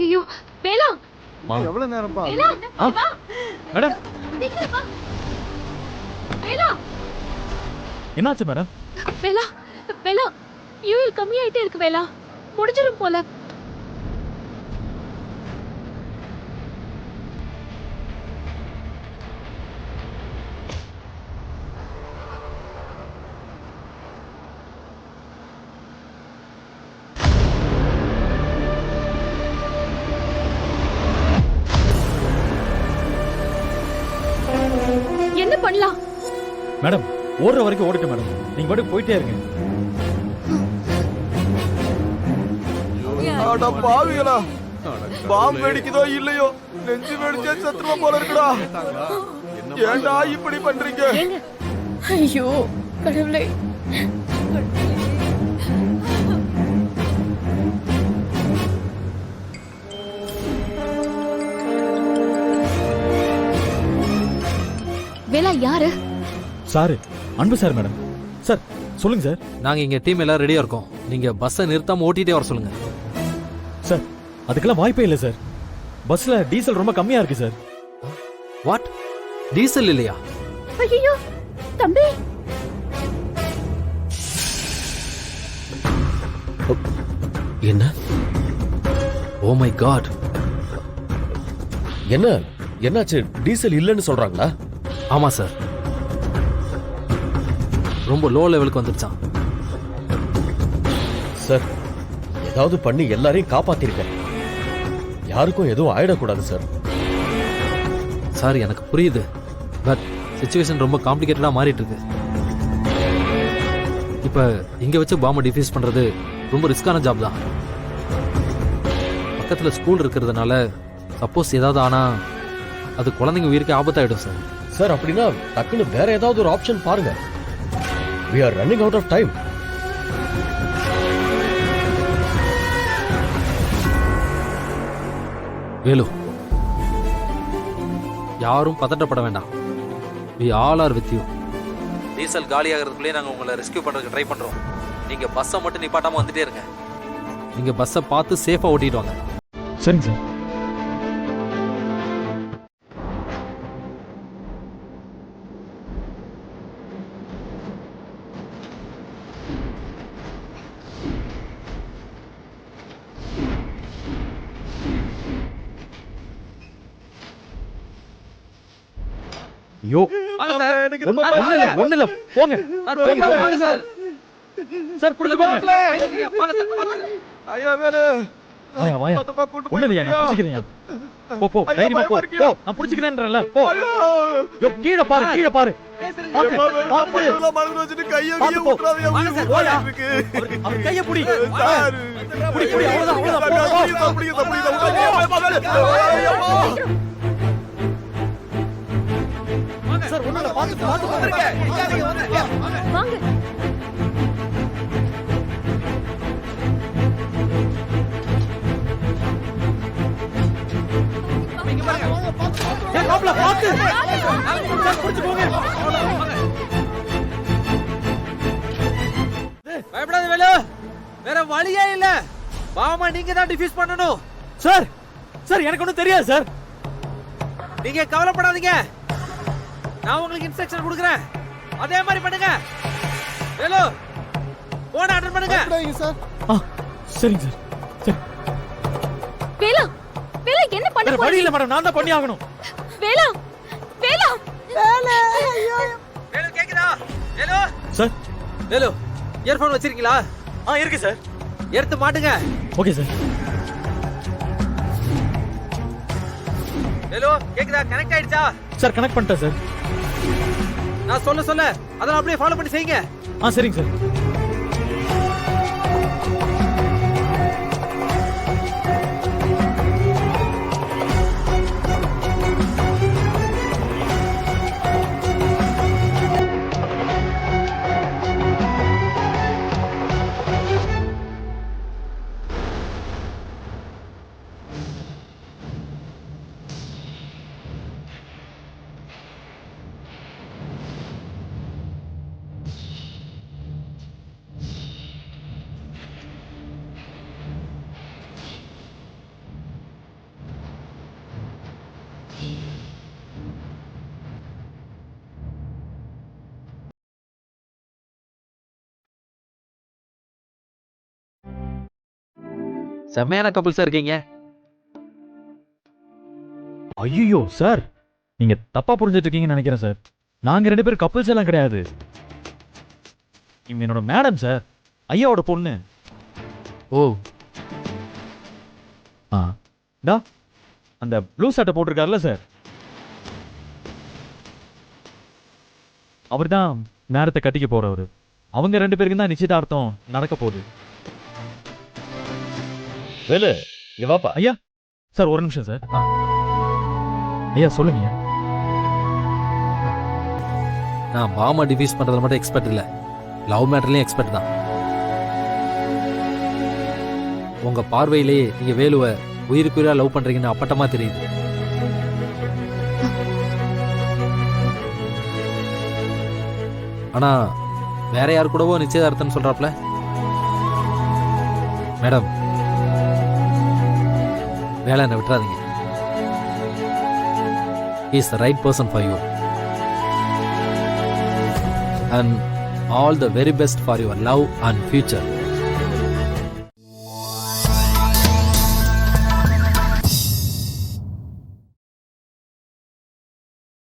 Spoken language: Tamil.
ஐயோ வேலா எவ்வளவு நேரம்ப்பா? மேடம் வேலா என்னாச்சு மேடம்? வேலா வேலா ஃபியூல் கம்மியாயிட்டே இருக்கு வேலா, முடிஞ்சிரும் போல. என்ன பண்ணலாம் மேடம் ஓடுற வரைக்கும் ஓடட்டும் மேடம், நீங்க பாட்டுக்கு போயிட்டே இருங்க. அட பாவிகளா, பாம்பு வெடிக்குதோ இல்லையோ நெஞ்சு வெடிச்சே சத்துருவா போல இருக்குடா. ஏன்டா இப்படி பண்றீங்க? ஐயோ கடவுளே. வேலா யாரு? சார் அன்பு சார். மேடம் சார் சொல்லுங்க சார். நாங்க இங்க டீம் எல்லாம் ரெடியா இருக்கோம். நீங்க பஸ்ஸை நிறுத்தாம ஓட்டிட்டே வர சொல்லுங்க. சார் அதுக்கெல்லாம் வாய்ப்பே இல்லை சார், பஸ்ல டீசல் ரொம்ப கம்மியா இருக்கு சார். வாட்? டீசல் இல்லையா? ஐயோ தம்பி. என்ன? Oh my god. என்னாச்சு? டீசல் இல்லைன்னு சொல்றாங்களா? ஆமா சார், ரொம்ப லோ லெவலுக்கு வந்துருச்சான். சார் ஏதாவது பண்ணி எல்லாரையும் காப்பாத்திருக்கேன், யாருக்கும் எதுவும் ஆயிடக்கூடாது சார். சார் எனக்கு புரியுது, பட் சிச்சுவேஷன் ரொம்ப காம்ப்ளிகேட்டடா மாறிட்டு இருக்கு. இப்ப இங்க வச்சு பாம்பை டிஃப்யூஸ் பண்றது ரொம்ப ரிஸ்கான ஜாப் தான். பக்கத்துல ஸ்கூல் இருக்கிறதுனால சப்போஸ் ஏதாவது ஆனா அது குழந்தைங்க உயிருக்கு ஆபத்தாயிடும் சார். சார் அப்படின்னா டக்குன்னு வேற ஏதாவது ஒரு ஆப்ஷன் பாருங்க. we are running out of time. Velu, யாரும் பதட்டப்பட வேண்டாம். we all are with you. Diesel காலி ஆகிறதுக்குள்ளே நாங்கள் உங்களை ரெஸ்கியூ பண்ணுறதுக்கு ட்ரை பண்ணுறோம். நீங்கள் பஸ்ஸை மட்டும் நிப்பாட்டாமல் வந்துட்டே இருங்க. நீங்கள் பஸ்ஸை பார்த்து சேஃபாக ஓட்டிட்டு வாங்க. சரிங்க சார். ஐயோ ஒண்ணு இல்ல போங்க சார், புடிச்சு போங்க. ஐயா வேலு, வாயா வாயா, ஒண்ணு இல்லையா, நான் புடிச்சுக்கிறேன். போ போ, தைரியமா போ. போ, நான் புடிச்சுக்கிறேன்றல. போ. யோ கீழ பாரு, கீழ பாரு. மனசுல வச்சுட்டு கையை ஊத்துறாதீங்க. அவர் கைய புடி. சார் புடி புடி, அவ்வளவுதான். சார் ஒண்ணு இல்ல, பாத்து வாங்க. பயப்படாத வேலு, வேற வழியே இல்ல. பாமா நீங்க தான் டிஃப்யூஸ் பண்ணணும். சார். சார் எனக்கு ஒண்ணும் தெரியாது சார். நீங்க கவலைப்படாதீங்க, நான் உங்களுக்கு இன்ஸ்ட்ரக்ஷன் கொடுக்குறேன், அதே மாதிரி பண்ணுங்க. வேலு போன் அட்டெண்ட் பண்ணுங்க. சரிங்க சார். சரி வேலா வேலா என்ன பண்ண வேற வழி இல்ல மேடம், நான் தான் பண்ணி ஆகணும். வேலா வேலா வேலா. வேலு கேக்குதா? வேலு சார். வேலு இயர்போன் வச்சிருக்கீங்களா? இருக்கு சார். எடுத்து மாட்டுங்க. Okay sir. வேலு கேக்குதா? கனெக்ட் ஆயிடுச்சா? சார் கனெக்ட் பண்ணிட்டேன் சார். நான் சொல்ல அதெல்லாம் அப்படியே ஃபாலோ பண்ணி செய்யுங்க. சரிங்க சார். செம்மையான கப்புள்ஸா இருக்கீங்க. ஐயோ சார், நீங்க தப்பா புரிஞ்சிட்டு இருக்கீங்கன்னு நினைக்கிறேன் சார். நாங்க 2 பேரும் கப்பல்ஸ் எல்லாம் கிடையாது. இவங்க என்னோட மேடம் சார், ஐயாவோட பொண்ணு. ஓ, டா அந்த ப்ளூ சட்டை போட்டிருக்காருல்ல சார், அவர் தான் நேரத்தை கட்டிக்க போறவர். அவங்க 2 பேருக்கு தான் நிச்சயதார்த்தம் நடக்க போகுது. வேலு இங்க வாப்பா. ஐயா சார், ஒரு நிமிஷம் சார். ஐயா சொல்லுங்க. நான் பாமா டிஃப்யூஸ் பண்றதுல மட்டும் எக்ஸ்பர்ட் இல்ல, லவ் மேட்டர்லயும் எக்ஸ்பர்ட் தான். உங்க பார்வையிலேயே நீங்க வேலுவை உயிருக்குயிரா லவ் பண்றீங்கன்னு அப்பட்டமா தெரியுது. ஆனா வேற யாரு கூடவோ நிச்சயதார்த்தம் சொல்றாப்ல. மேடம், வேலை விட்டுறாதீங்க. He is the right person for you. And all the very best for your love and future.